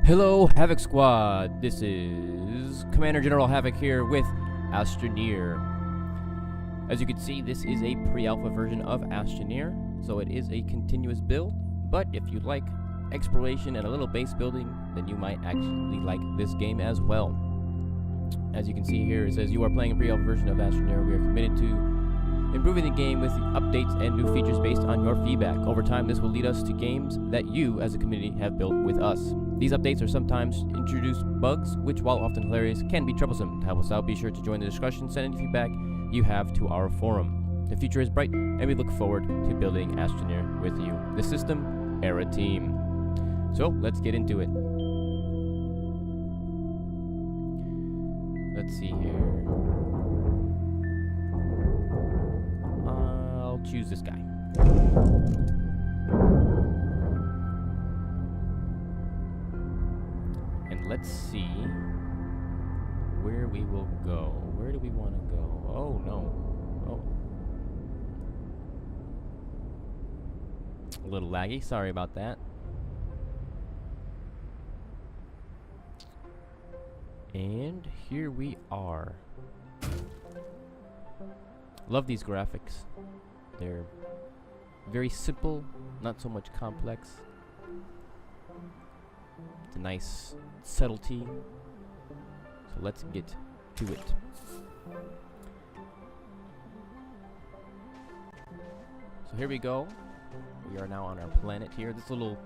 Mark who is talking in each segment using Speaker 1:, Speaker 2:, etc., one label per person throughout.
Speaker 1: Hello, Havoc Squad. This is Commander General Havoc here with Astroneer. As you can see, this is a pre-alpha version of Astroneer, so it is a continuous build, but if you like exploration and a little base building, then you might actually like this game as well. As you can see here, it says you are playing a pre-alpha version of Astroneer. We are committed to improving the game with updates and new features based on your feedback. Over time, this will lead us to games that you, as a community, have built with us. These updates are sometimes introduce bugs, which, while often hilarious, can be troublesome. To help us out, be sure to join the discussion, send any feedback you have to our forum. The future is bright, and we look forward to building Astroneer with you. The system, Era Team. So, let's get into it. Let's see here. I'll choose this guy. And let's see where we will go. Where do we want to go? Oh, no. Oh. A little laggy. Sorry about that. And here we are. Love these graphics. They're very simple, not so much complex. It's a nice subtlety. So let's get to it. So here we go. We are now on our planet here. This little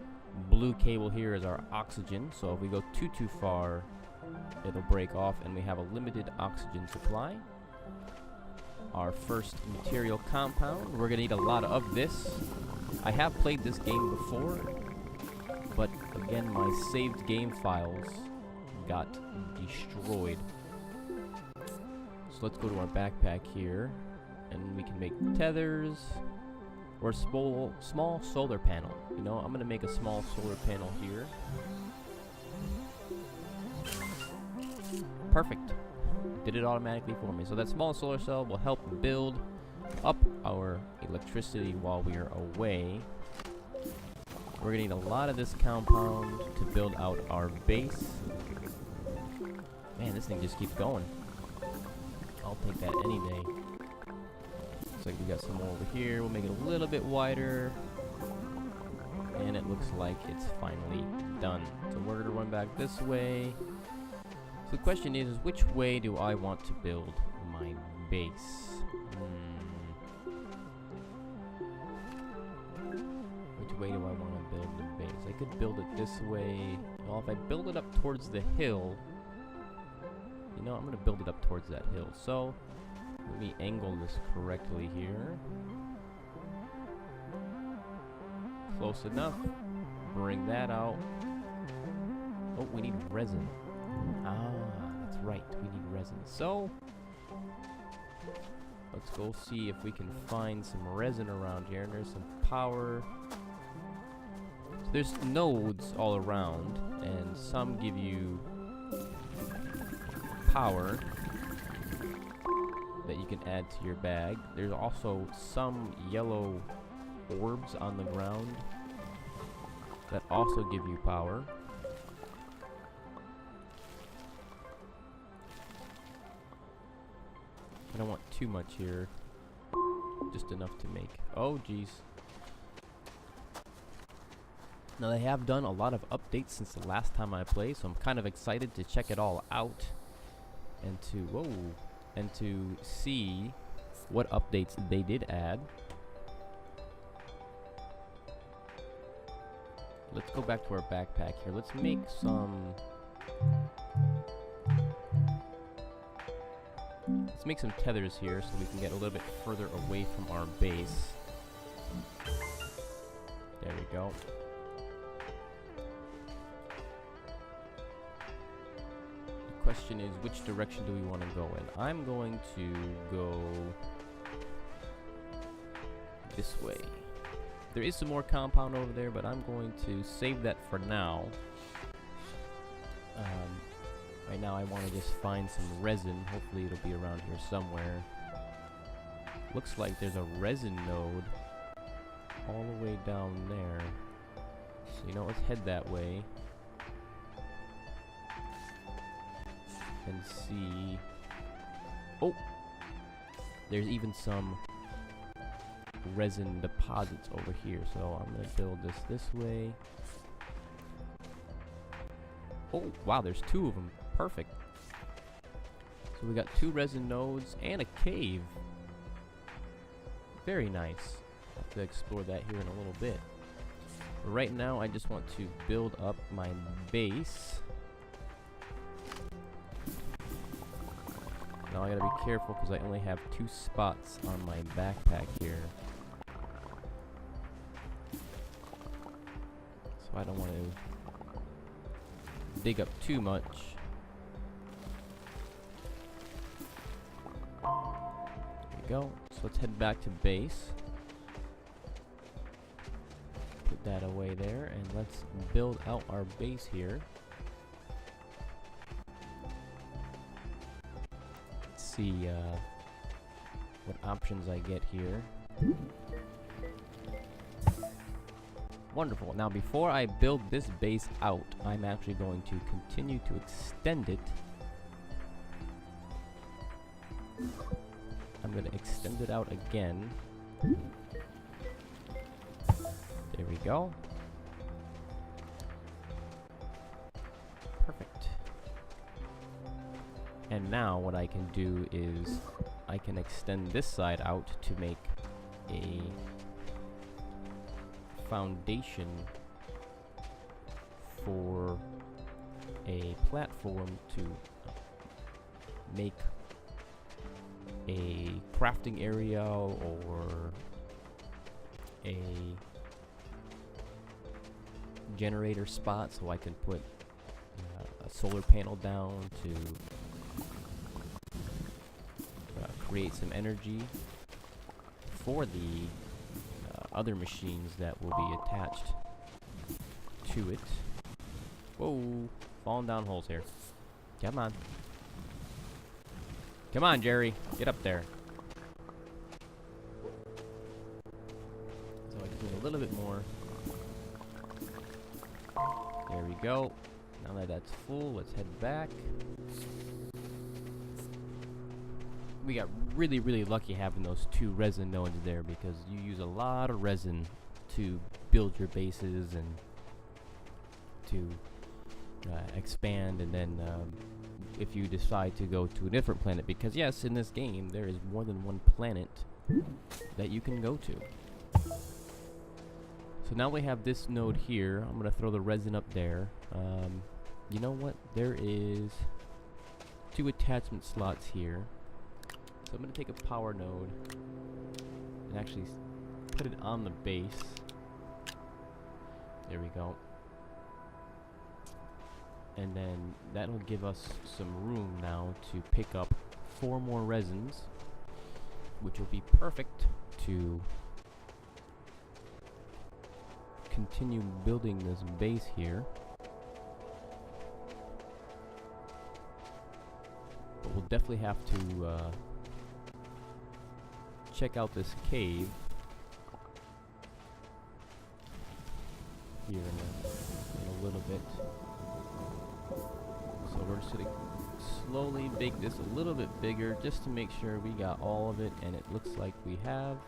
Speaker 1: blue cable here is our oxygen. So if we go too far, it'll break off and we have a limited oxygen supply. Our first material compound. We're gonna need a lot of this. I have played this game before, but again, my saved game files got destroyed. So let's go to our backpack here, and we can make tethers or small solar panel. You know, I'm gonna make a small solar panel here. Perfect. Did it automatically for me. So that small solar cell will help build up our electricity while we are away. We're gonna need a lot of this compound to build out our base. Man, this thing just keeps going. I'll take that any day. Looks like we got some more over here. We'll make it a little bit wider. And it looks like it's finally done. So we're gonna run back this way. So the question is which way do I want to build my base? Which way do I want to build the base? I could build it this way. Well, if I build it up towards the hill, you know, I'm going to build it up towards that hill. So let me angle this correctly here. Close enough. Bring that out. Oh, we need resin. Ah, that's right. We need resin. So, let's go see if we can find some resin around here. And there's some power. So there's nodes all around, and some give you power that you can add to your bag. There's also some yellow orbs on the ground that also give you power. I don't want too much here. Just enough to make. Oh, geez. Now, they have done a lot of updates since the last time I played, so I'm kind of excited to check it all out and to see what updates they did add. Let's go back to our backpack here. Let's make some... Let's make some tethers here so we can get a little bit further away from our base. There we go. The question is, which direction do we want to go in? I'm going to go this way. There is some more compound over there, but I'm going to save that for now. Right now I want to just find some resin. Hopefully it'll be around here somewhere. Looks like there's a resin node all the way down there. So, you know, let's head that way. can see... Oh! There's even some resin deposits over here, so I'm going to build this way. Oh, wow, there's 2 of them. Perfect. So we got 2 resin nodes and a cave. Very nice. I'll have to explore that here in a little bit. But right now, I just want to build up my base. Now I gotta be careful because I only have 2 spots on my backpack here. So I don't want to dig up too much. There we go. So let's head back to base. Put that away there and let's build out our base here. Let's see what options I get here. Wonderful. Now before I build this base out, I'm actually going to continue to extend it. I'm going to extend it out again. There we go. Perfect. And now what I can do is I can extend this side out to make a foundation for a platform to make a crafting area or a generator spot, so I can put a solar panel down to create some energy for the other machines that will be attached to it. Whoa, falling down holes here. Come on. Come on, Jerry. Get up there. So I can do a little bit more. There we go. Now that that's full, let's head back. We got really, really lucky having those 2 resin nodes there because you use a lot of resin to build your bases and to expand, and then if you decide to go to a different planet, because yes, in this game there is more than one planet that you can go to. So now we have this node here. I'm gonna throw the resin up there. You know what? There is 2 attachment slots here. So I'm going to take a power node and actually put it on the base. There we go. And then that'll give us some room now to pick up 4 more resins, which will be perfect to continue building this base here. But we'll definitely have to check out this cave here in a little bit. So we're just going to slowly make this a little bit bigger just to make sure we got all of it, and it looks like we have.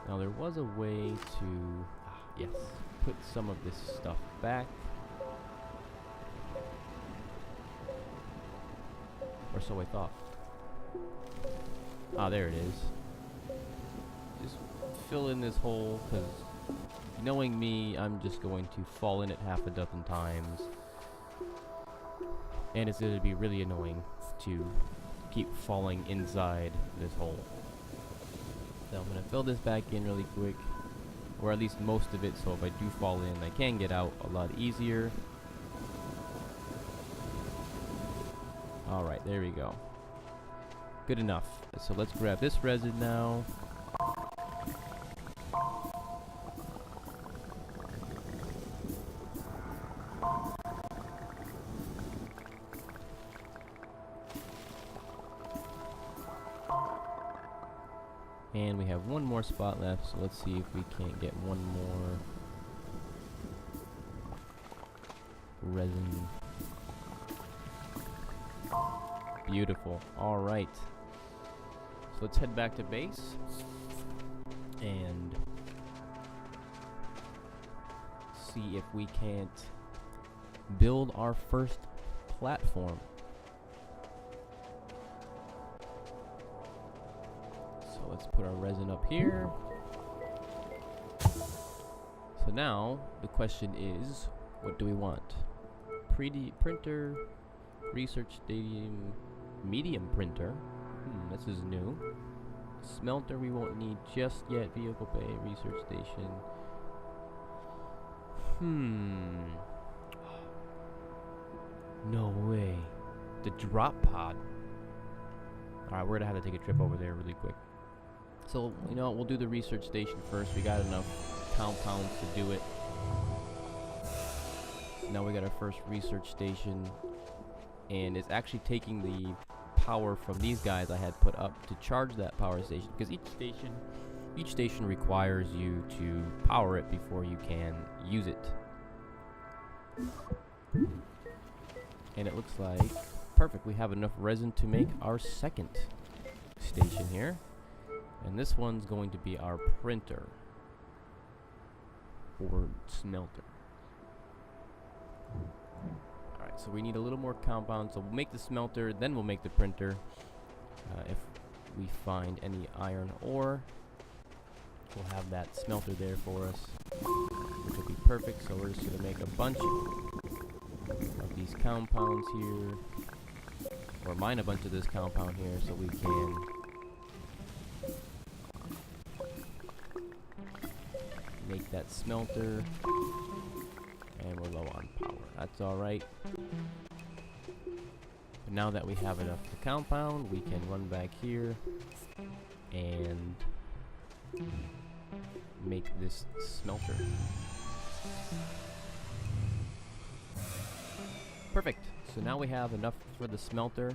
Speaker 1: Now there was a way to, yes, put some of this stuff back. Or so I thought. Ah, there it is. Just fill in this hole, because knowing me, I'm just going to fall in it half a dozen times. And it's going to be really annoying to keep falling inside this hole. So I'm going to fill this back in really quick, or at least most of it, so if I do fall in, I can get out a lot easier. Alright, there we go. Good enough. So let's grab this resin now. And we have one more spot left, so let's see if we can't get one more resin. Beautiful. All right. So let's head back to base and see if we can't build our first platform. So let's put our resin up here. So now the question is, what do we want? Printer, research stadium, medium printer. This is new. Smelter we won't need just yet. Vehicle bay, research station. No way. The drop pod. Alright, we're gonna have to take a trip over there really quick. So, you know, we'll do the research station first. We got enough compounds to do it. Now we got our first research station. And it's actually taking the power from these guys I had put up to charge that power station. Because each station requires you to power it before you can use it. And it looks like perfect. We have enough resin to make our second station here. And this one's going to be our printer or smelter. Alright, so we need a little more compound. So we'll make the smelter, then we'll make the printer. If we find any iron ore, we'll have that smelter there for us, which will be perfect. So we're just going to make a bunch of these compounds here, or mine a bunch of this compound here, so we can make that smelter. And we're low on power. That's alright. Now that we have enough of the compound, we can run back here and make this smelter. Perfect. So now we have enough for the smelter.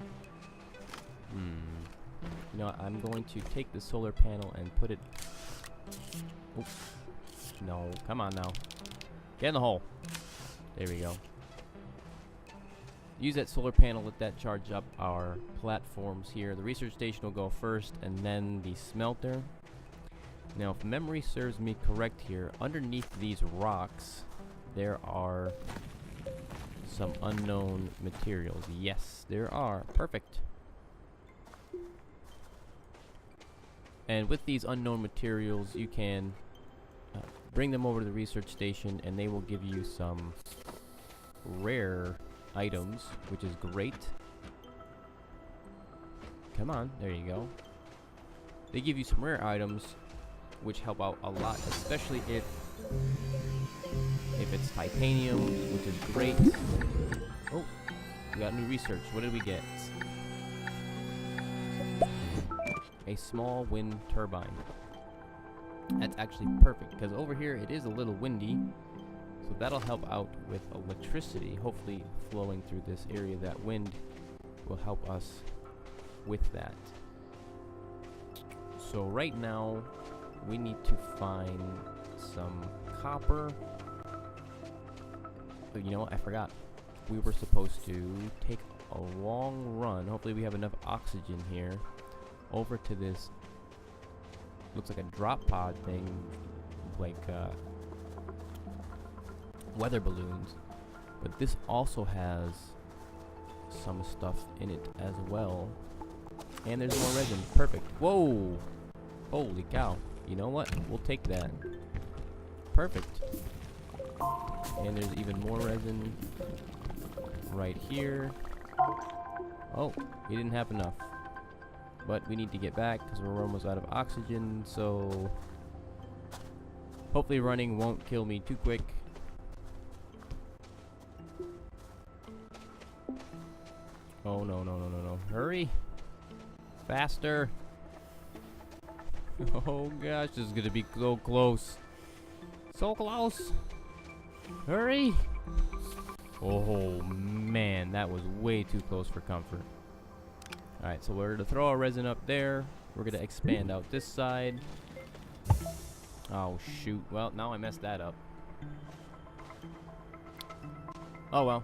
Speaker 1: You know, I'm going to take the solar panel and put it... Oops. No, come on now. Get in the hole. There we go. Use that solar panel, let that charge up our platforms here. The research station will go first, and then the smelter. Now, if memory serves me correct here, underneath these rocks, there are some unknown materials. Yes, there are. Perfect. And with these unknown materials, you can bring them over to the research station, and they will give you some rare items, which is great. Come on, there you go. They give you some rare items, which help out a lot, especially if it's titanium, which is great. Oh, we got new research. What did we get? A small wind turbine. That's actually perfect, because over here it is a little windy, so that'll help out with electricity hopefully flowing through this area. That wind will help us with that. So right now we need to find some copper. Oh, you know what, I forgot. We were supposed to take a long run, hopefully we have enough oxygen here, over to this, looks like a drop pod thing, like weather balloons, but this also has some stuff in it as well. And there's more resin. Perfect. Whoa! Holy cow. You know what? We'll take that. Perfect. And there's even more resin right here. Oh, we didn't have enough. But we need to get back because we're almost out of oxygen, so hopefully running won't kill me too quick. Oh, no, no, no, no, no. Hurry! Faster! Oh gosh, this is gonna be so close. So close! Hurry! Oh man, that was way too close for comfort. Alright, so we're gonna throw our resin up there. We're gonna expand out this side. Oh shoot, well now I messed that up. Oh well.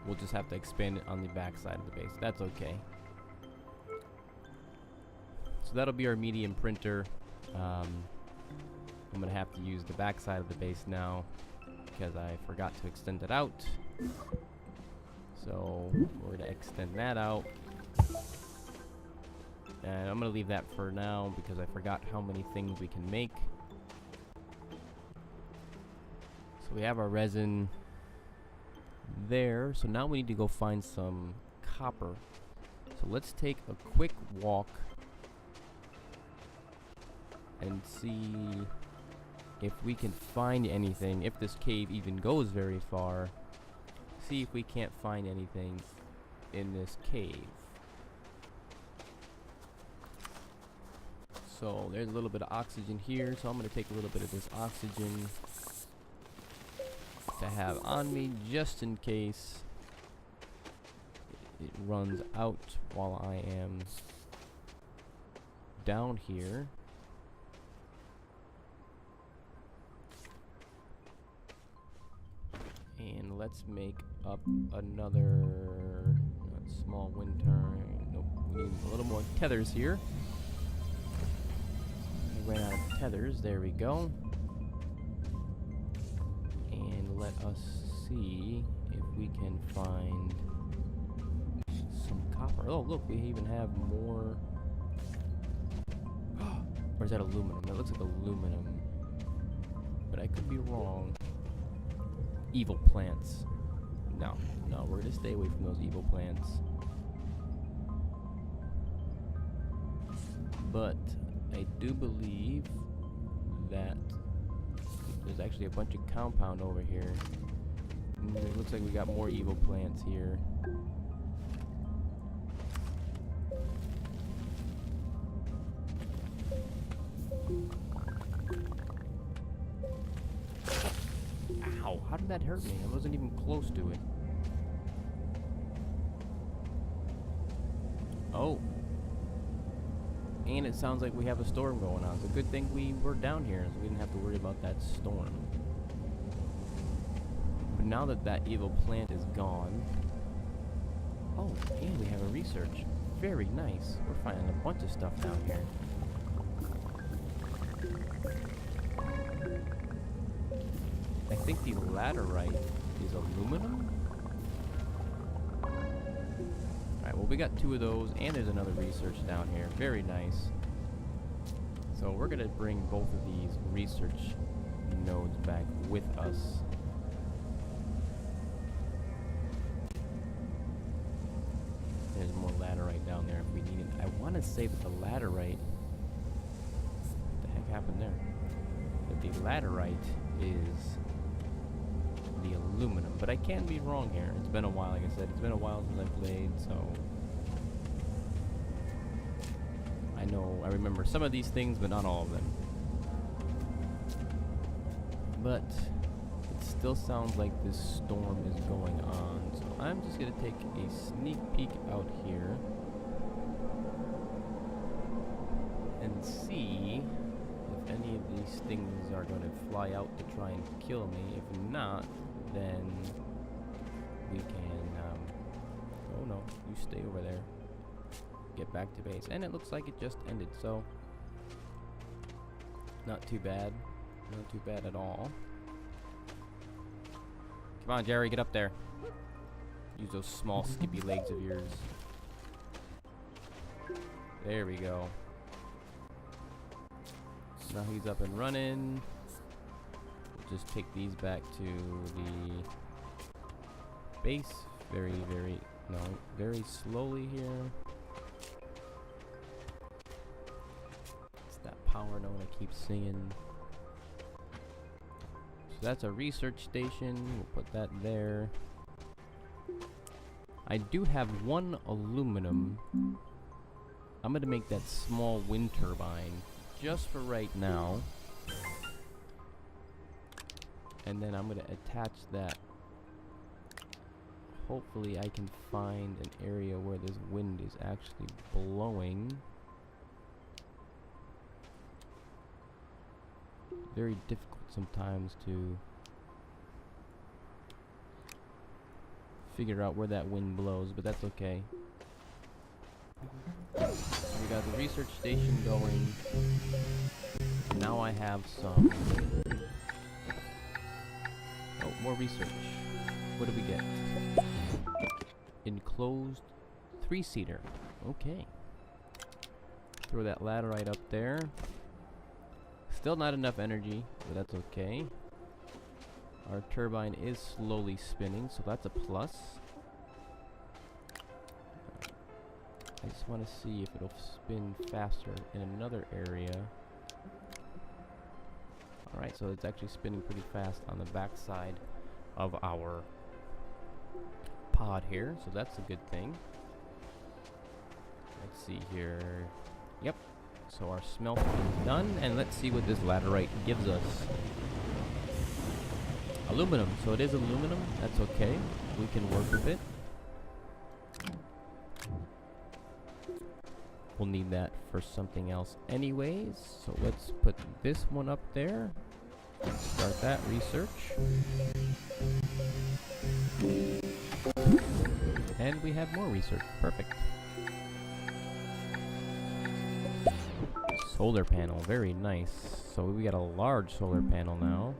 Speaker 1: We'll just have to expand it on the back side of the base. That's okay. So that'll be our medium printer. I'm going to have to use the back side of the base now because I forgot to extend it out. So we're going to extend that out. And I'm going to leave that for now because I forgot how many things we can make. So we have our resin there. So now we need to go find some copper. So let's take a quick walk and see if we can find anything, if this cave even goes very far. See if we can't find anything in this cave. So there's a little bit of oxygen here, so I'm going to take a little bit of this oxygen to have on me just in case it runs out while I am down here. And let's make up another small wind turbine. Nope, we need a little more tethers here. I ran out of tethers. There we go. And let us see if we can find some copper. Oh, look, we even have more. Or is that aluminum? That looks like aluminum. But I could be wrong. Evil plants. No, we're gonna stay away from those evil plants. But I do believe that there's actually a bunch of compound over here. It looks like we got more evil plants here. Ow, how did that hurt me? I wasn't even close to it. Oh. And it sounds like we have a storm going on. It's a good thing we were down here, so we didn't have to worry about that storm. But now that that evil plant is gone... Oh, and we have a research. Very nice. We're finding a bunch of stuff down here. I think the laterite is aluminum? Alright, well we got 2 of those, and there's another research down here. Very nice. So we're gonna bring both of these research nodes back with us. There's more laterite down there if we need it. I want to say that the laterite... What the heck happened there? That the laterite is the aluminum, but I can be wrong here. It's been a while, like I said. It's been a while since I played, so I remember some of these things, but not all of them. But it still sounds like this storm is going on, so I'm just gonna take a sneak peek out here and see if any of these things are going to fly out to try and kill me. If not, then we can, oh no, you stay over there. Get back to base. And it looks like it just ended, so not too bad. Not too bad at all. Come on, Jerry, get up there. Use those small skippy legs of yours. There we go. Now he's up and running. We'll just take these back to the base very slowly here. It's that power note I keep singing. So that's a research station. We'll put that there. I do have 1 aluminum. I'm gonna make that small wind turbine just for right now, and then I'm going to attach that. Hopefully I can find an area where this wind is actually blowing. Very difficult sometimes to figure out where that wind blows, but that's okay. So we got the research station going. Now I have some... Oh, more research. What do we get? Enclosed 3-seater. Okay. Throw that laterite up there. Still not enough energy, but that's okay. Our turbine is slowly spinning, so that's a plus. I just want to see if it'll spin faster in another area. Alright, so it's actually spinning pretty fast on the back side of our pod here, so that's a good thing. Let's see here. Yep. So our smelter is done, and let's see what this laterite gives us. Aluminum. So it is aluminum. That's okay. We can work with it. We'll need that for something else anyways. So let's put this one up there. Start that research. And we have more research. Perfect. Solar panel. Very nice. So we got a large solar panel now.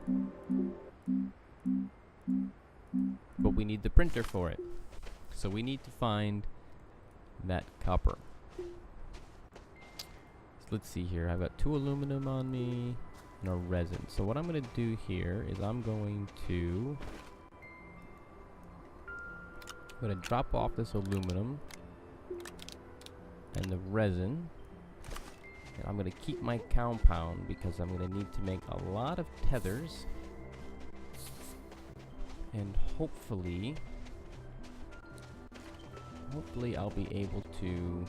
Speaker 1: But we need the printer for it. So we need to find that copper. So let's see here. I've got 2 aluminum on me and a resin. So what I'm going to do here is I'm going to drop off this aluminum and the resin. And I'm going to keep my compound because I'm going to need to make a lot of tethers. And hopefully I'll be able to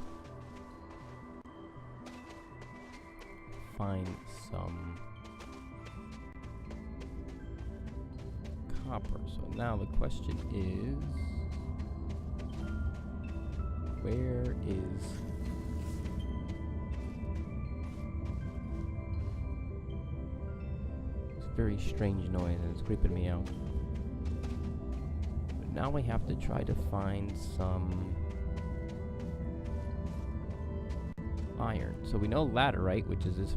Speaker 1: find some copper. So now the question is, where is this very strange noise, and it's creeping me out. But now we have to try to find some iron. So we know laterite, which is this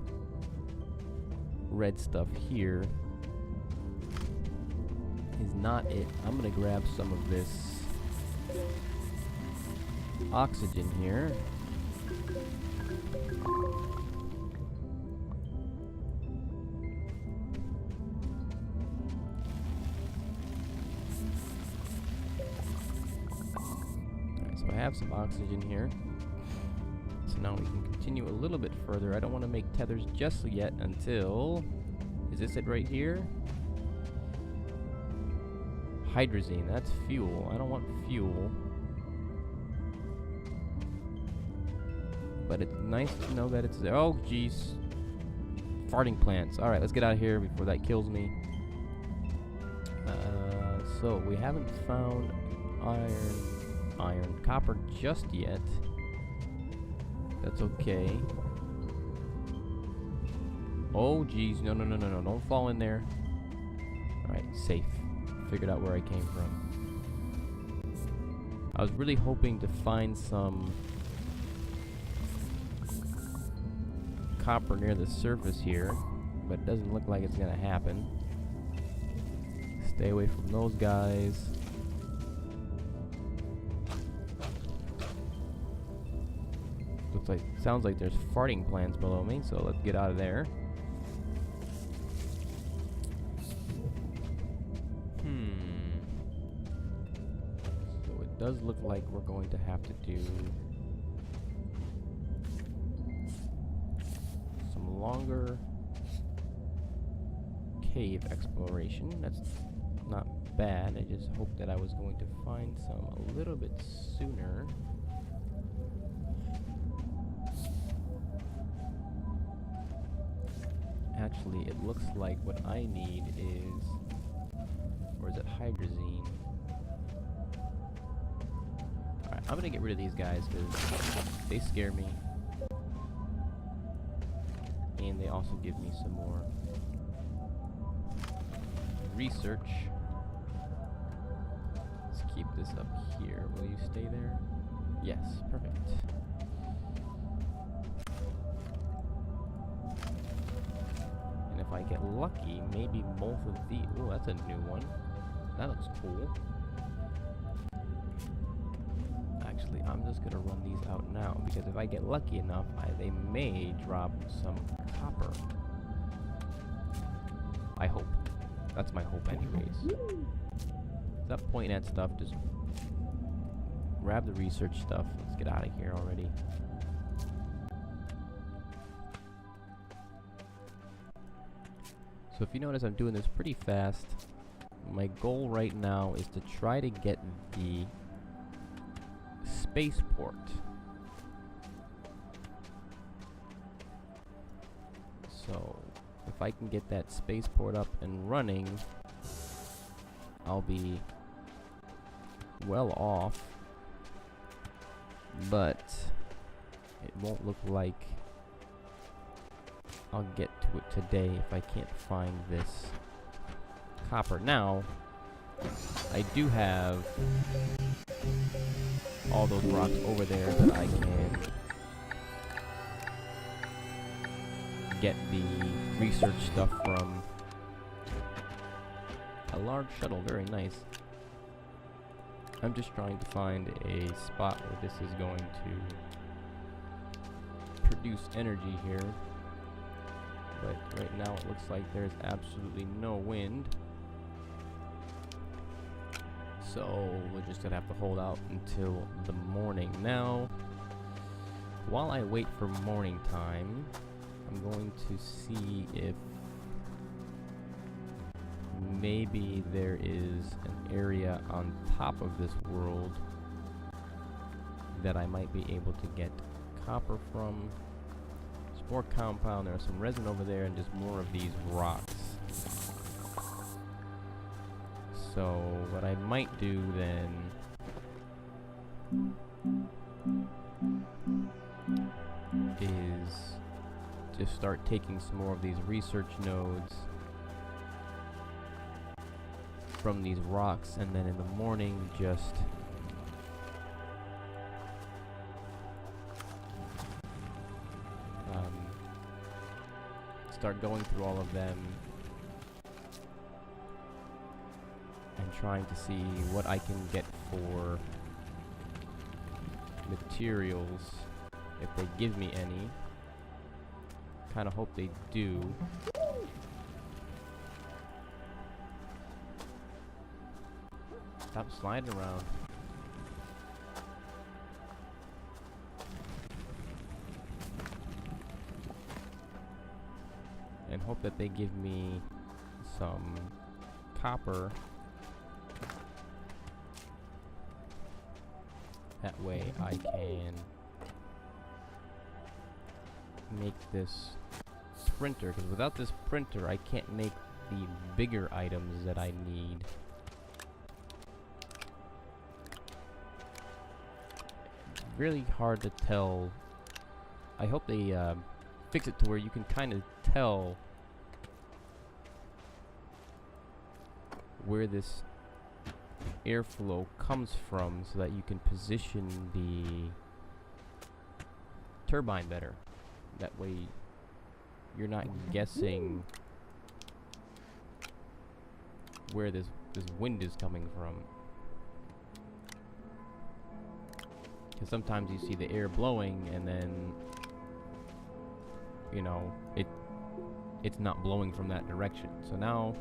Speaker 1: red stuff here, is not it. I'm gonna grab some of this oxygen here. Alright, so I have some oxygen here. So now we can continue a little bit further. I don't want to make tethers just yet until... Is this it right here? Hydrazine, that's fuel. I don't want fuel. But it's nice to know that it's there. Oh, jeez. Farting plants. Alright, let's get out of here before that kills me. So, we haven't found copper just yet. That's okay. Oh, jeez. No. Don't fall in there. Alright, safe. Figured out where I came from. I was really hoping to find some copper near the surface here, but it doesn't look like it's gonna happen. Stay away from those guys. Sounds like there's farting plants below me, so let's get out of there. So it does look like we're going to have to do some longer cave exploration. That's not bad. I just hoped that I was going to find some a little bit sooner. Actually, it looks like what I need is... Or is it hydrazine? Alright, I'm gonna get rid of these guys because they scare me. And they also give me some more research. Let's keep this up here. Will you stay there? Yes, perfect. And if I get lucky, maybe both of these. Oh, that's a new one. That looks cool. Actually, I'm just gonna run these out now because if I get lucky enough, they may drop some copper. I hope. That's my hope anyways. Stop pointing at stuff, just grab the research stuff. Let's get out of here already. So if you notice, I'm doing this pretty fast. My goal right now is to try to get the spaceport. So if I can get that spaceport up and running, I'll be well off, but it won't look like I'll get to it today if I can't find this copper. Now, I do have all those rocks over there that I can get the research stuff from. A large shuttle, very nice. I'm just trying to find a spot where this is going to produce energy here. But right now it looks like there's absolutely no wind. So we're just gonna have to hold out until the morning. Now, while I wait for morning time, I'm going to see if maybe there is an area on top of this world that I might be able to get copper from. There's more compound, there's some resin over there, and just more of these rocks. So what I might do then is just start taking some more of these research nodes from these rocks, and then in the morning just start going through all of them and trying to see what I can get for materials, if they give me any. Kind of hope they do. Stop sliding around. And hope that they give me some copper. That way I can make this printer, because without this printer I can't make the bigger items that I need. Really hard to tell. I hope they fix it to where you can kind of tell where this airflow comes from, so that you can position the turbine better. That way you're not guessing where this wind is coming from. Because sometimes you see the air blowing and then, you know, it's not blowing from that direction. So now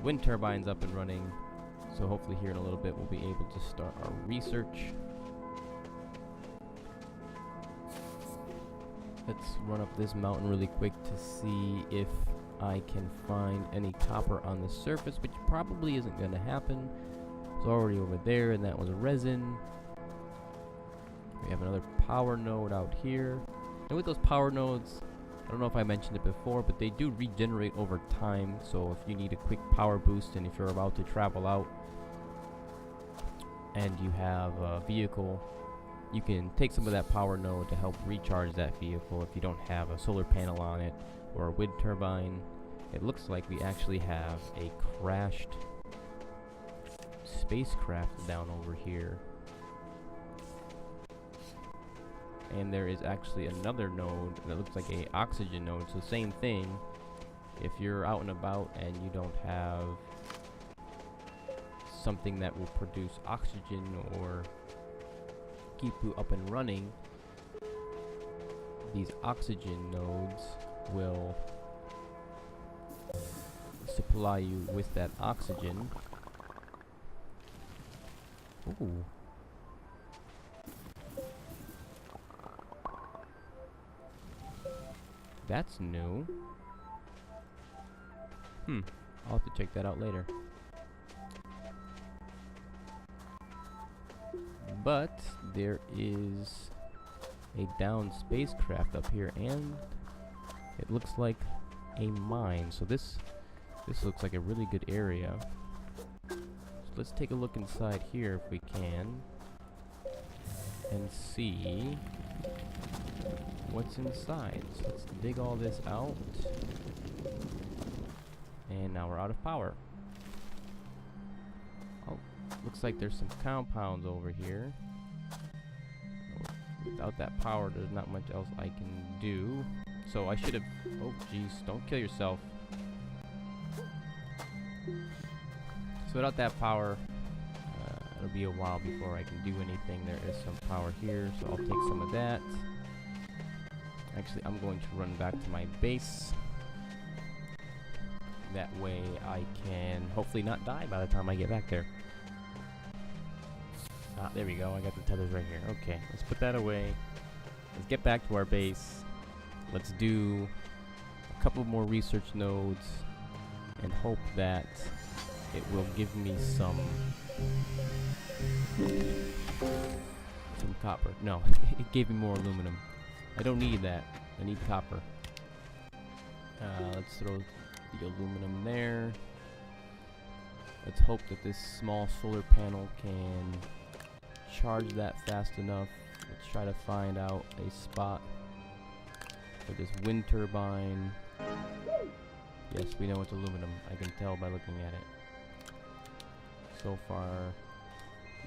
Speaker 1: wind turbine's up and running. So hopefully here in a little bit we'll be able to start our research. Let's run up this mountain really quick to see if I can find any copper on the surface, which probably isn't going to happen. It's already over there, and that was resin. We have another power node out here. And with those power nodes, I don't know if I mentioned it before, but they do regenerate over time. So if you need a quick power boost, and if you're about to travel out and you have a vehicle, you can take some of that power node to help recharge that vehicle if you don't have a solar panel on it or a wind turbine. It looks like we actually have a crashed spacecraft down over here. And there is actually another node that looks like a oxygen node, so same thing. If you're out and about and you don't have something that will produce oxygen or keep you up and running, these oxygen nodes will supply you with that oxygen. Ooh. That's new. I'll have to check that out later. But there is a downed spacecraft up here, and it looks like a mine. So this looks like a really good area. So let's take a look inside here if we can and see what's inside. So let's dig all this out. And now we're out of power. Oh, looks like there's some compounds over here. Without that power, there's not much else I can do. So I should have... Oh, jeez, don't kill yourself. So without that power, it'll be a while before I can do anything. There is some power here, so I'll take some of that. Actually, I'm going to run back to my base. That way I can hopefully not die by the time I get back there. Ah, there we go. I got the tethers right here. Okay, let's put that away. Let's get back to our base. Let's do a couple more research nodes and hope that it will give me some copper. No, it gave me more aluminum. I don't need that. I need copper. Let's throw the aluminum there. Let's hope that this small solar panel can charge that fast enough. Let's try to find out a spot for this wind turbine. Yes, we know it's aluminum. I can tell by looking at it. So far,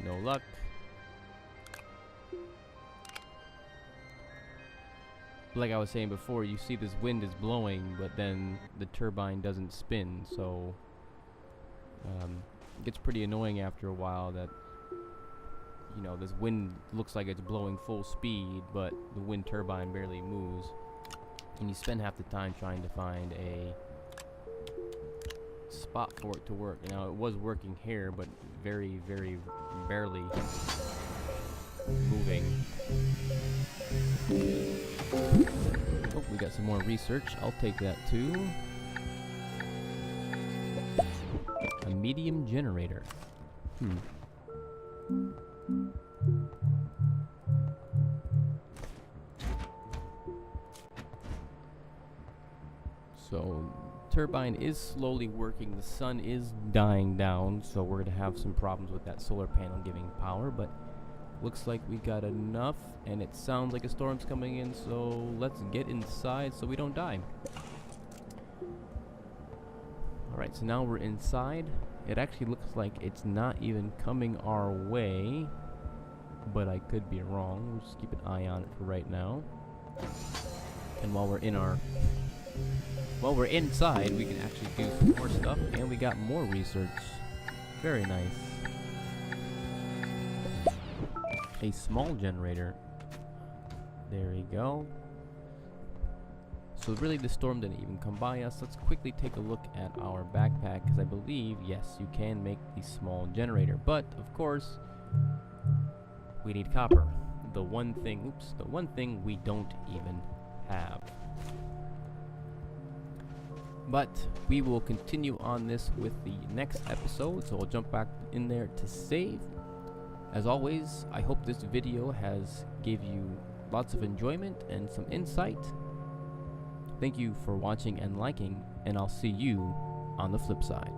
Speaker 1: no luck. Like I was saying before, you see this wind is blowing, but then the turbine doesn't spin, so it gets pretty annoying after a while that, you know, this wind looks like it's blowing full speed, but the wind turbine barely moves. And you spend half the time trying to find a spot for it to work. Now, it was working here, but very, very barely moving. Oh, we got some more research. I'll take that too. A medium generator. So, turbine is slowly working. The sun is dying down, so we're going to have some problems with that solar panel giving power, but looks like we got enough, and it sounds like a storm's coming in, so let's get inside so we don't die. Alright, so now we're inside. It actually looks like it's not even coming our way, but I could be wrong. We'll just keep an eye on it for right now. And while we're inside, we can actually do some more stuff, and we got more research. Very nice. A small generator. There we go. So really the storm didn't even come by us. Let's quickly take a look at our backpack, because I believe, yes, you can make the small generator. But, of course, we need copper. The one thing we don't even have. But we will continue on this with the next episode, so I'll jump back in there to save. As always, I hope this video has gave you lots of enjoyment and some insight. Thank you for watching and liking, and I'll see you on the flip side.